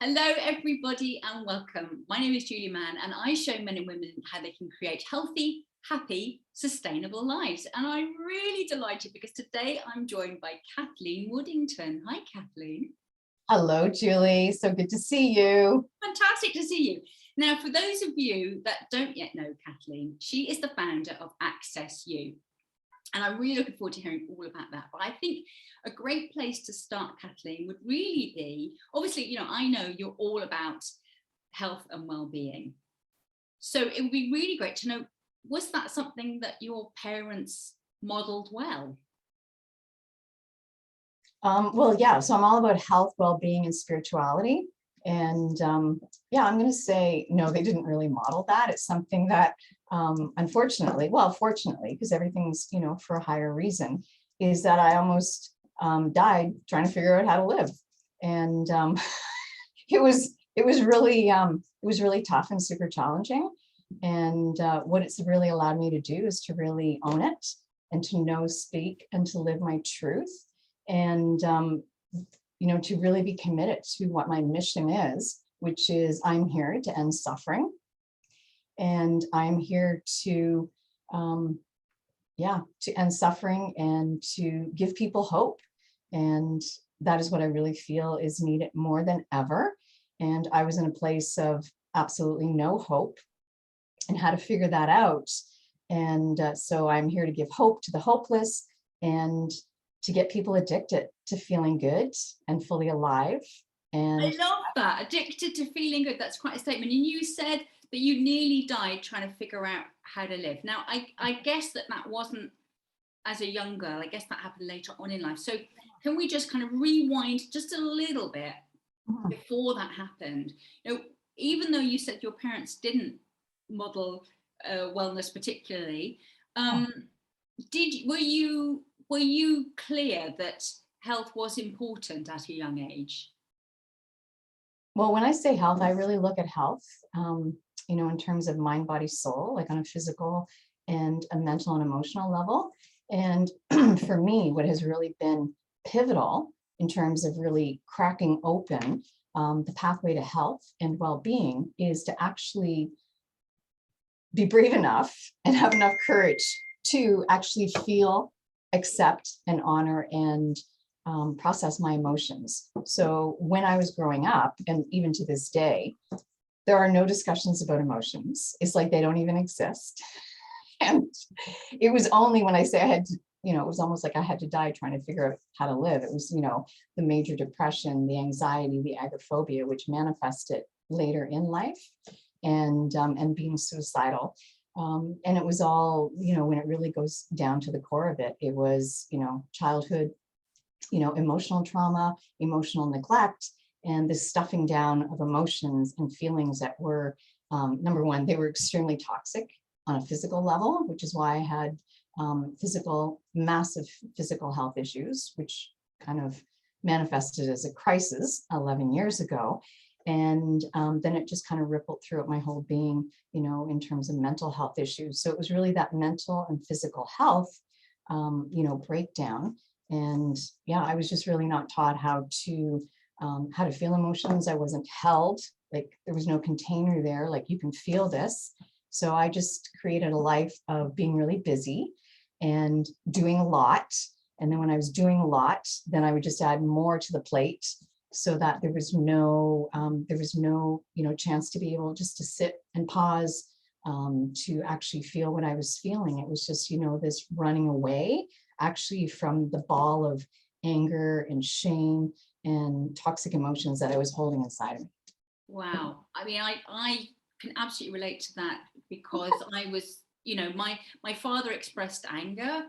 Hello, everybody, and welcome. My name is Julie Mann, and I show men and women how they can create healthy, happy, sustainable lives. And I'm really delighted because today I'm joined by Kathleen Woodington. Hi, Kathleen. Hello, Julie. So good to see you. Fantastic to see you. Now, for those of you that don't yet know Kathleen, she is the founder of Access You. And I'm really looking forward to hearing all about that. But I think a great place to start, Kathleen, would really be, obviously, you know, I know you're all about health and well-being. So it would be really great to know, was that something that your parents modeled well? Well, yeah, so I'm all about health, well-being, and spirituality. And yeah, I'm going to say, no, they didn't really model that. It's something that, unfortunately, well, fortunately, because everything's, you know, for a higher reason, is that I almost died trying to figure out how to live. And it was really tough and super challenging. And what it's really allowed me to do is to really own it and to know, speak, and to live my truth. And you know, to really be committed to what my mission is, which is I'm here to end suffering. And I'm here to, to end suffering and to give people hope. And that is what I really feel is needed more than ever. And I was in a place of absolutely no hope and how to figure that out. And so I'm here to give hope to the hopeless and to get people addicted to feeling good and fully alive. And I love that, addicted to feeling good. That's quite a statement. And you said that you nearly died trying to figure out how to live. Now, I guess that wasn't as a young girl. I guess that happened later on in life. So can we just kind of rewind just a little bit before that happened? You know, even though you said your parents didn't model wellness particularly, were you clear that health was important at a young age? Well, when I say health, I really look at health, you know, in terms of mind, body, soul, like on a physical and a mental and emotional level. And for me, what has really been pivotal in terms of really cracking open the pathway to health and well-being is to actually be brave enough and have enough courage to actually feel, accept, and honor and process my emotions. So when I was growing up, and even to this day, there are no discussions about emotions. It's like they don't even exist. And it was only when I say I had to, you know, it was almost like I had to die trying to figure out how to live. It was, you know, the major depression, the anxiety, the agoraphobia, which manifested later in life, and being suicidal. And it was all, you know, when it really goes down to the core of it, it was, you know, childhood, you know, emotional trauma, emotional neglect, and this stuffing down of emotions and feelings that were, number one, they were extremely toxic on a physical level, which is why I had massive physical health issues, which kind of manifested as a crisis 11 years ago. And then it just kind of rippled throughout my whole being, you know, in terms of mental health issues. So it was really that mental and physical health, you know, breakdown. And yeah, I was just really not taught how to feel emotions. I wasn't held, like there was no container there, like you can feel this. So I just created a life of being really busy and doing a lot. And then when I was doing a lot, then I would just add more to the plate so that there was no, you know, chance to be able just to sit and pause, to actually feel what I was feeling. It was just, you know, this running away actually from the ball of anger and shame and toxic emotions that I was holding inside of me. Wow. I mean, I can absolutely relate to that because I was, you know, my father expressed anger.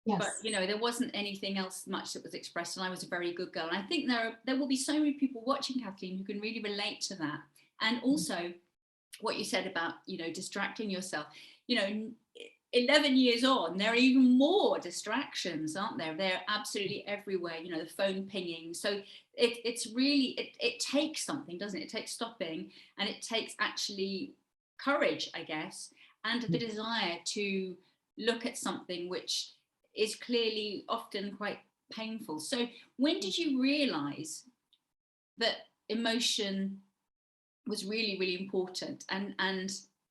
Yes. But, you know, there wasn't anything else much that was expressed, and I was a very good girl. And I think there will be so many people watching, Kathleen, who can really relate to that. And also what you said about, you know, distracting yourself, you know, 11 years on, there are even more distractions, aren't there? They're absolutely everywhere, you know, the phone pinging. So it's really, it takes something, doesn't it? It takes stopping, and it takes actually courage, I guess, and the desire to look at something which is clearly often quite painful. So when did you realize that emotion was really, really important, and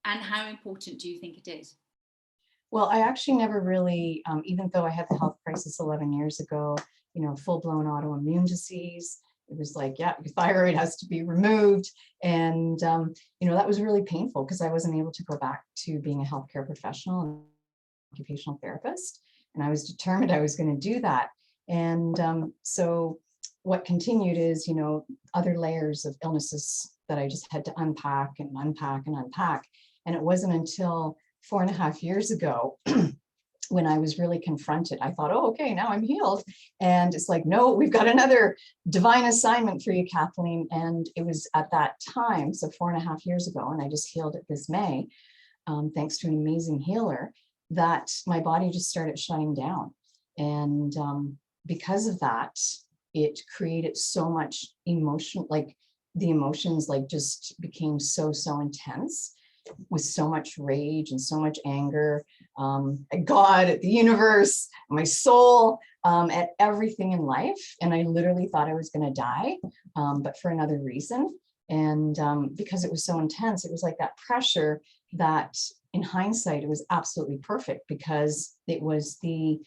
how important do you think it is? Well, I actually never really, even though I had the health crisis 11 years ago, full-blown autoimmune disease, it was like, yeah, your thyroid has to be removed. And, that was really painful because I wasn't able to go back to being a healthcare professional and occupational therapist. And I was determined I was going to do that. And so what continued is, other layers of illnesses that I just had to unpack and unpack and unpack. And it wasn't until 4.5 years ago when I was really confronted. I thought, oh, okay, now I'm healed. And it's like, no, we've got another divine assignment for you, Kathleen. And it was at that time, so 4.5 years ago, and I just healed it this May, thanks to an amazing healer, that my body just started shutting down. And because of that, it created so much emotion, like the emotions like just became so intense, with so much rage and so much anger at God, at the universe, my soul, at everything in life. And I literally thought I was going to die, but for another reason. And because it was so intense, it was like that pressure that in hindsight, it was absolutely perfect, because it was the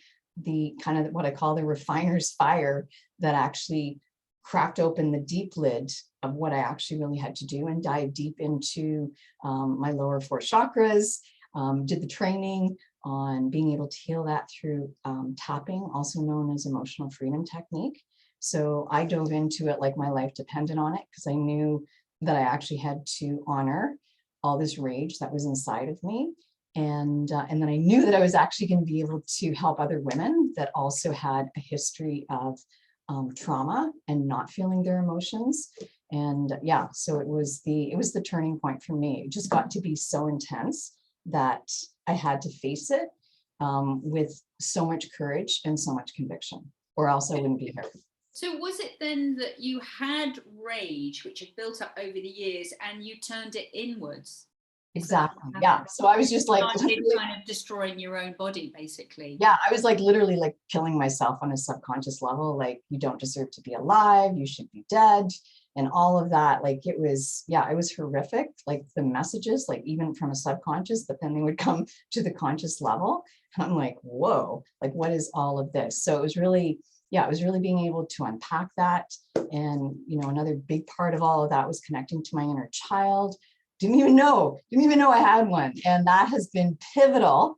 kind of what I call the refiner's fire that actually cracked open the deep lid of what I actually really had to do, and dive deep into my lower 4 chakras, did the training on being able to heal that through tapping, also known as emotional freedom technique. So I dove into it like my life depended on it, because I knew that I actually had to honor all this rage that was inside of me. And then I knew that I was actually going to be able to help other women that also had a history of trauma and not feeling their emotions. And yeah, so it was the turning point for me. It just got to be so intense that I had to face it with so much courage and so much conviction, or else I wouldn't be here. So was it then that you had rage, which had built up over the years, and you turned it inwards? Exactly. Yeah. So I was just like kind of destroying your own body, basically. Yeah, I was like literally like killing myself on a subconscious level. Like, you don't deserve to be alive. You should be dead. And all of that. Like, it was horrific. Like the messages, like even from a subconscious, but then they would come to the conscious level. And I'm like, whoa, like what is all of this? So it was really being able to unpack that. And, another big part of all of that was connecting to my inner child. Didn't even know I had one. And that has been pivotal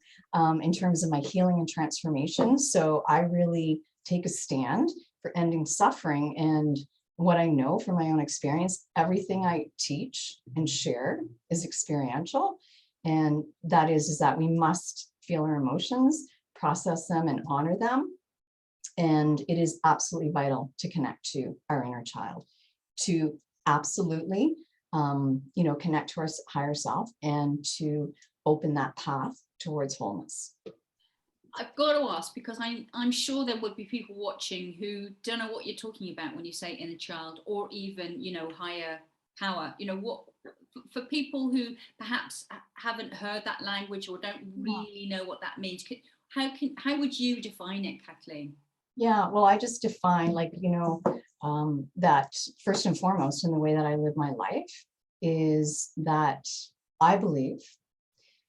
in terms of my healing and transformation. So I really take a stand for ending suffering. And what I know from my own experience, everything I teach and share is experiential. And that is that we must feel our emotions, process them, and honor them. And it is absolutely vital to connect to our inner child, to absolutely connect to our higher self, and to open that path towards wholeness. I've got to ask, because I'm sure there would be people watching who don't know what you're talking about when you say inner child, or even, higher power. What, for people who perhaps haven't heard that language or don't really know what that means, how would you define it, Kathleen? Yeah, well, I just define that first and foremost in the way that I live my life is that I believe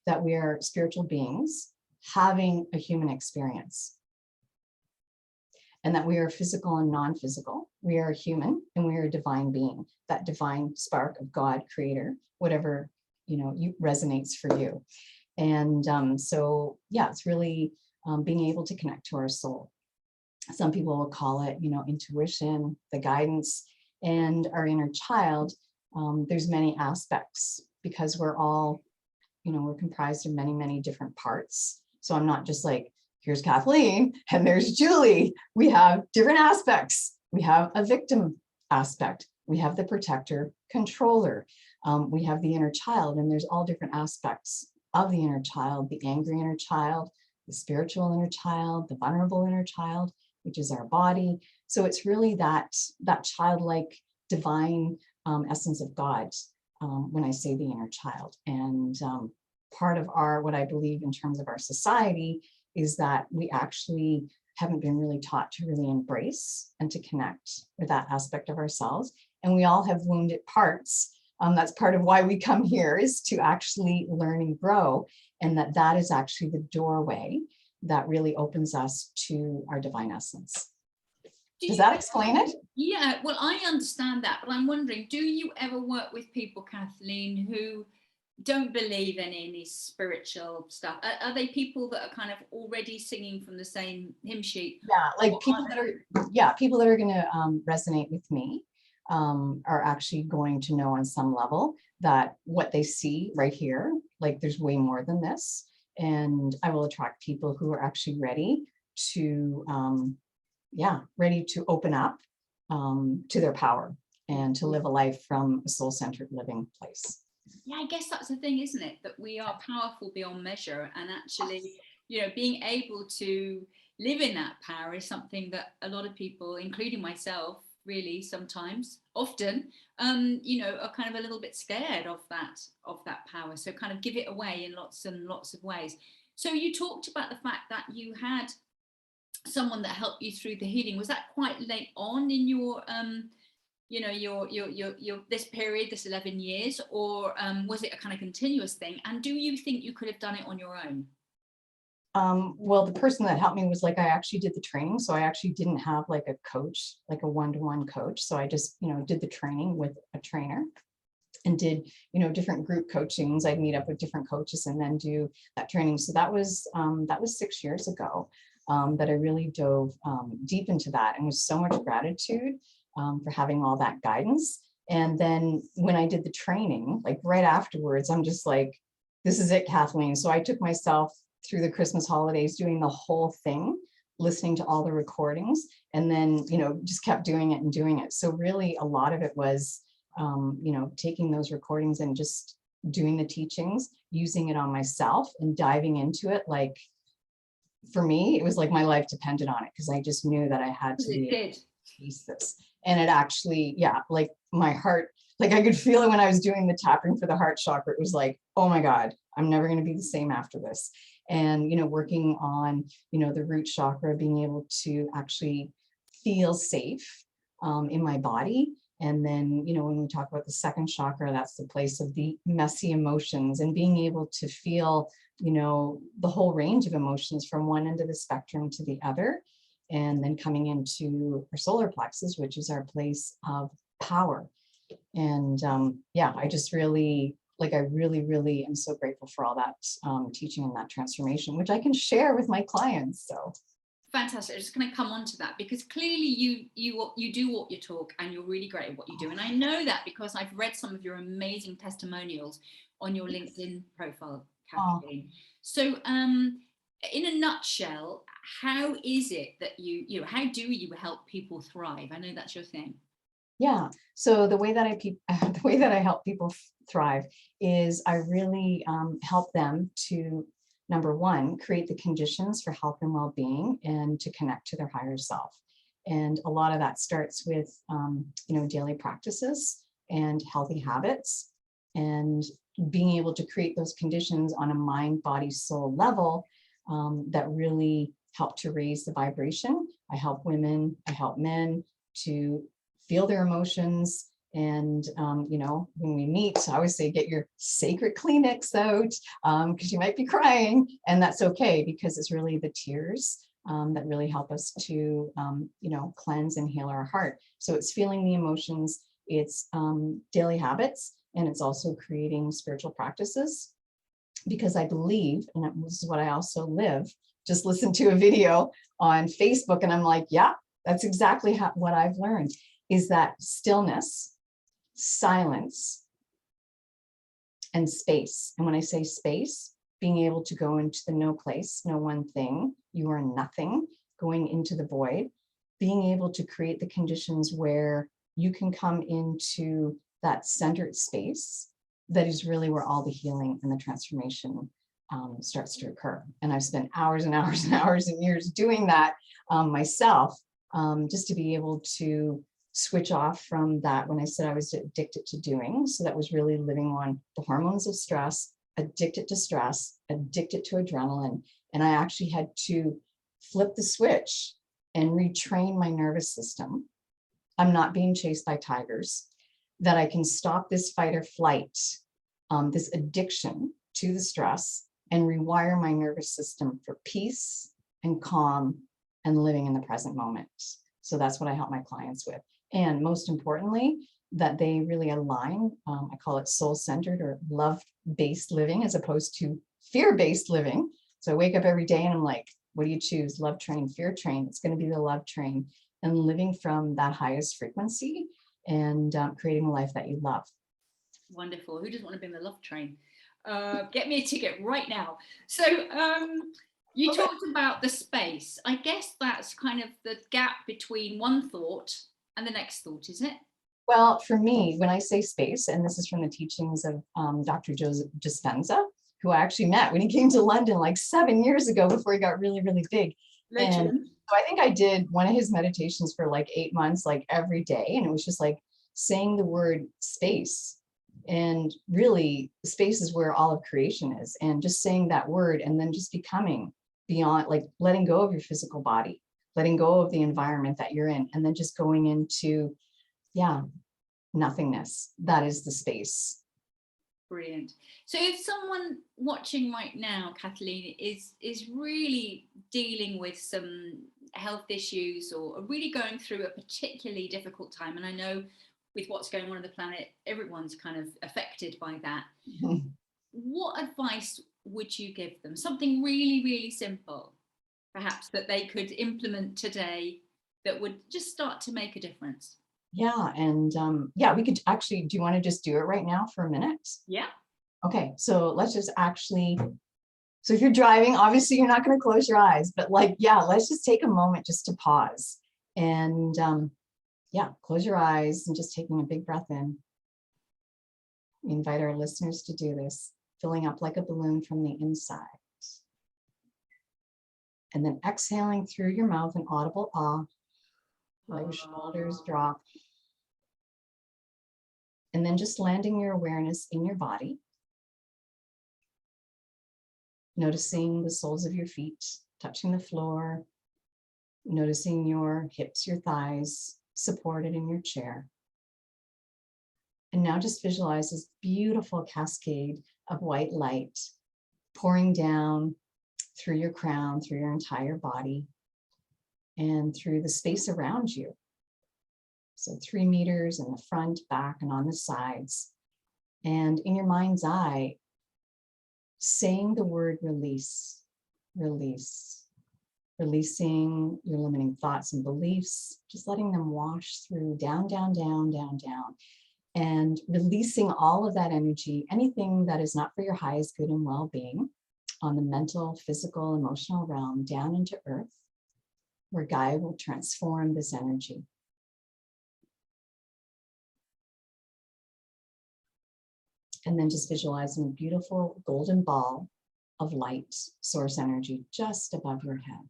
that we are spiritual beings having a human experience, and that we are physical and non-physical. We are human and we are a divine being, that divine spark of God, creator, whatever, resonates for you. And so, yeah, it's really being able to connect to our soul. Some people will call it, intuition, the guidance, and our inner child. There's many aspects, because we're all, we're comprised of many, many different parts. So I'm not just like, here's Kathleen and there's Julie. We have different aspects. We have a victim aspect. We have the protector, controller. We have the inner child, and there's all different aspects of the inner child: the angry inner child, the spiritual inner child, the vulnerable inner child, which is our body. So it's really that childlike divine essence of God when I say the inner child. And part of what I believe in terms of our society is that we actually haven't been really taught to really embrace and to connect with that aspect of ourselves. And we all have wounded parts. That's part of why we come here, is to actually learn and grow. And that is actually the doorway that really opens us to our divine essence. Does that explain it? Yeah, well, I understand that, but I'm wondering, do you ever work with people, Kathleen, who don't believe in any spiritual stuff? Are they people that are kind of already singing from the same hymn sheet? Yeah, like people that are going to resonate with me are actually going to know on some level that what they see right here, like there's way more than this. And I will attract people who are actually ready to, ready to open up to their power and to live a life from a soul-centered living place. Yeah, I guess that's the thing, isn't it? That we are powerful beyond measure, and actually, you know, being able to live in that power is something that a lot of people, including myself, really sometimes, often, you know, are kind of a little bit scared of that power. So kind of give it away in lots and lots of ways. So you talked about the fact that you had someone that helped you through the healing. Was that quite late on in your you know, your this period, this 11 years, or was it a kind of continuous thing? And do you think you could have done it on your own? Well, the person that helped me was like, I actually did the training. So I actually didn't have like a coach, like a one-to-one coach. So I just, you know, did the training with a trainer and did, you know, different group coachings. I'd meet up with different coaches and then do that training. So that was 6 years ago that I really dove deep into that, and with so much gratitude for having all that guidance. And then when I did the training, like right afterwards, I'm just like, this is it, Kathleen. So I took myself through the Christmas holidays, doing the whole thing, listening to all the recordings, and then, you know, just kept doing it and doing it. So really a lot of it was, you know, taking those recordings and just doing the teachings, using it on myself and diving into it. Like for me, it was like my life depended on it, because I just knew that I had to be able to piece this. And it actually, yeah, like my heart, like I could feel it when I was doing the tapping for the heart chakra. It was like, oh my God, I'm never going to be the same after this. And, you know, working on, you know, the root chakra, being able to actually feel safe in my body. And then, you know, when we talk about the second chakra, that's the place of the messy emotions, and being able to feel, you know, the whole range of emotions from one end of the spectrum to the other. And then coming into our solar plexus, which is our place of power. And yeah, I just really, like, I really am so grateful for all that teaching and that transformation, which I can share with my clients. So fantastic. I'm just going to come on to that, because clearly you do walk your talk, and you're really great at what you do. And I know that because I've read some of your amazing testimonials on your LinkedIn profile, Kathleen. So in a nutshell, how is it that you know, how do you help people thrive? I know that's your thing. Yeah. So the way that I help people thrive is I really help them to, number one, create the conditions for health and well-being, and to connect to their higher self. And a lot of that starts with, you know, daily practices and healthy habits, and being able to create those conditions on a mind, body, soul level that really help to raise the vibration. I help women, I help men to feel their emotions. And, you know, when we meet, I always say, get your sacred Kleenex out, because you might be crying, and that's okay, because it's really the tears that really help us to, you know, cleanse and heal our heart. So it's feeling the emotions, it's daily habits, and it's also creating spiritual practices, because I believe, and this is what I also live, just listen to a video on Facebook, and I'm like, yeah, that's exactly what I've learned, is that stillness, silence, and space. And when I say space, being able to go into the no place, no one thing, you are nothing, going into the void, being able to create the conditions where you can come into that centered space, that is really where all the healing and the transformation starts to occur. And I've spent hours and hours and hours and years doing that myself, just to be able to switch off from that. When I said I was addicted to doing, so that was really living on the hormones of stress, addicted to adrenaline. And I actually had to flip the switch and retrain my nervous system. I'm not being chased by tigers, that I can stop this fight or flight, this addiction to the stress, and rewire my nervous system for peace and calm and living in the present moment. So that's what I help my clients with. And most importantly, that they really align, I call it soul-centered or love-based living as opposed to fear-based living. So I wake up every day and I'm like, what do you choose? Love train, fear train? It's going to be the love train, and living from that highest frequency and creating a life that you love. Wonderful. Who doesn't want to be in the love train? Get me a ticket right now. So you talked about the space. I guess that's kind of the gap between one thought and the next thought, is it? Well, for me, when I say space, and this is from the teachings of Dr. Joseph Dispenza, who I actually met when he came to London like 7 years ago before he got really, really big. Legend. And so I think I did one of his meditations for like 8 months, like every day. And it was just like saying the word space. And really, space is where all of creation is. And just saying that word and then just becoming beyond, like letting go of your physical body, letting go of the environment that you're in, and then just going into, nothingness. That is the space. Brilliant. So if someone watching right now, Kathleen, is really dealing with some health issues or really going through a particularly difficult time, and I know with what's going on the planet, everyone's kind of affected by that. What advice would you give them? Something really, really simple, perhaps, that they could implement today that would just start to make a difference. Yeah. And we could actually, do you want to just do it right now for a minute? Yeah. Okay. So let's just actually, so if you're driving, obviously you're not going to close your eyes, but let's just take a moment just to pause and close your eyes and just taking a big breath in. We invite our listeners to do this, filling up like a balloon from the inside. And then exhaling through your mouth an audible ah, let your shoulders drop. And then just landing your awareness in your body. Noticing the soles of your feet touching the floor. Noticing your hips, your thighs supported in your chair. And now just visualize this beautiful cascade of white light pouring down through your crown, through your entire body, and through the space around you. So 3 meters in the front, back, and on the sides. And in your mind's eye, saying the word release, release, releasing your limiting thoughts and beliefs, just letting them wash through, down, down, down, down, down, and releasing all of that energy, anything that is not for your highest good and well-being, on the mental, physical, emotional realm, down into earth, where Gaia will transform this energy. And then just visualizing a beautiful golden ball of light, source energy just above your head.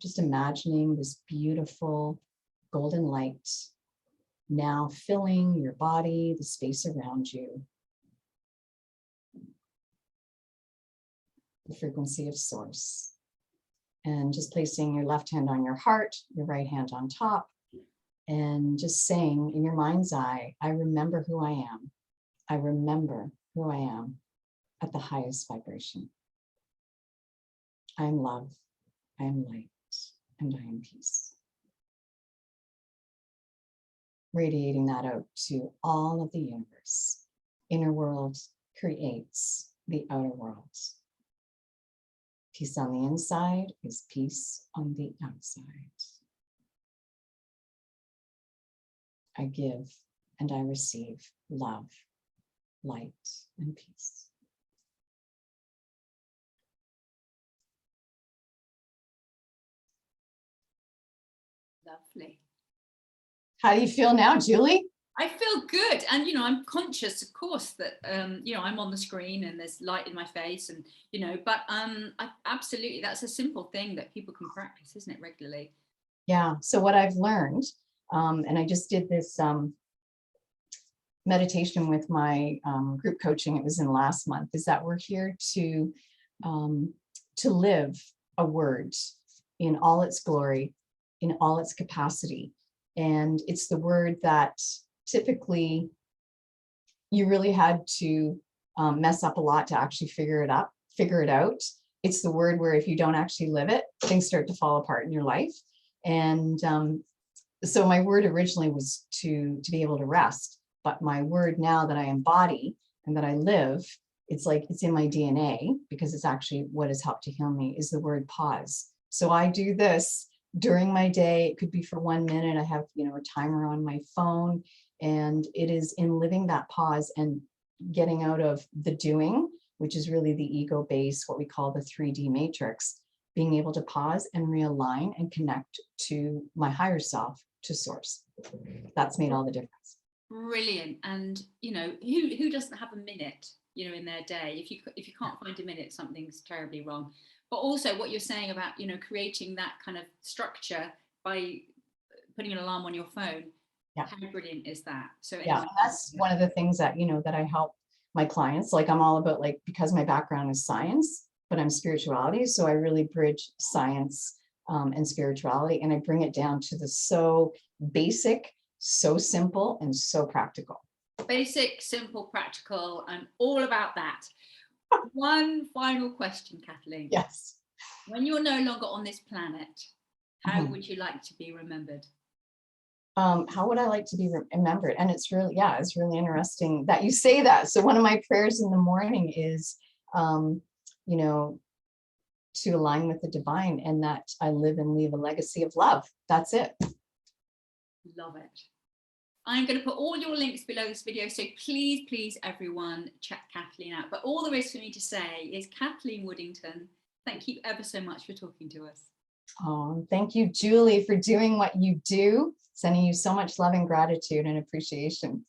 Just imagining this beautiful golden light now filling your body, the space around you. The frequency of source. And just placing your left hand on your heart, your right hand on top, and just saying in your mind's eye, I remember who I am. I remember who I am at the highest vibration. I am love, I am light, and I am peace. Radiating that out to all of the universe. Inner world creates the outer world. Peace on the inside is peace on the outside. I give and I receive love, light, and peace. Lovely. How do you feel now, Julie? I feel good. And, I'm conscious, of course, that, I'm on the screen and there's light in my face and, but absolutely, that's a simple thing that people can practice, isn't it, regularly? Yeah. So what I've learned, and I just did this meditation with my group coaching, it was in last month, is that we're here to live a word in all its glory, in all its capacity. And it's the word that typically you really had to mess up a lot to actually figure it out. It's the word where if you don't actually live it, things start to fall apart in your life. And so my word originally was to be able to rest, but my word now that I embody and that I live, it's like it's in my DNA, because it's actually what has helped to heal me, is the word pause. So I do this during my day. It could be for 1 minute. I have, a timer on my phone, and it is in living that pause and getting out of the doing, which is really the ego base, what we call the 3D matrix, being able to pause and realign and connect to my higher self, to source. That's made all the difference. Brilliant. And who doesn't have a minute in their day? If you can't find a minute, something's terribly wrong. But also what you're saying about creating that kind of structure by putting an alarm on your phone. Yeah. How brilliant is that? So yeah, and that's one of the things that that I help my clients. Like, I'm all about, like, because my background is science, but I'm spirituality, so I really bridge science and spirituality, and I bring it down to the so basic, so simple, and so practical. Basic, simple, practical. I'm all about that. One final question, Kathleen. Yes. When you're no longer on this planet, how would you like to be remembered? How would I like to be remembered? And it's really interesting that you say that. So one of my prayers in the morning is, to align with the divine, and that I live and leave a legacy of love. That's it. Love it. I'm going to put all your links below this video, so please, everyone, check Kathleen out. But all there is for me to say is, Kathleen Woodington, thank you ever so much for talking to us. Oh, thank you, Julie, for doing what you do. Sending you so much love and gratitude and appreciation.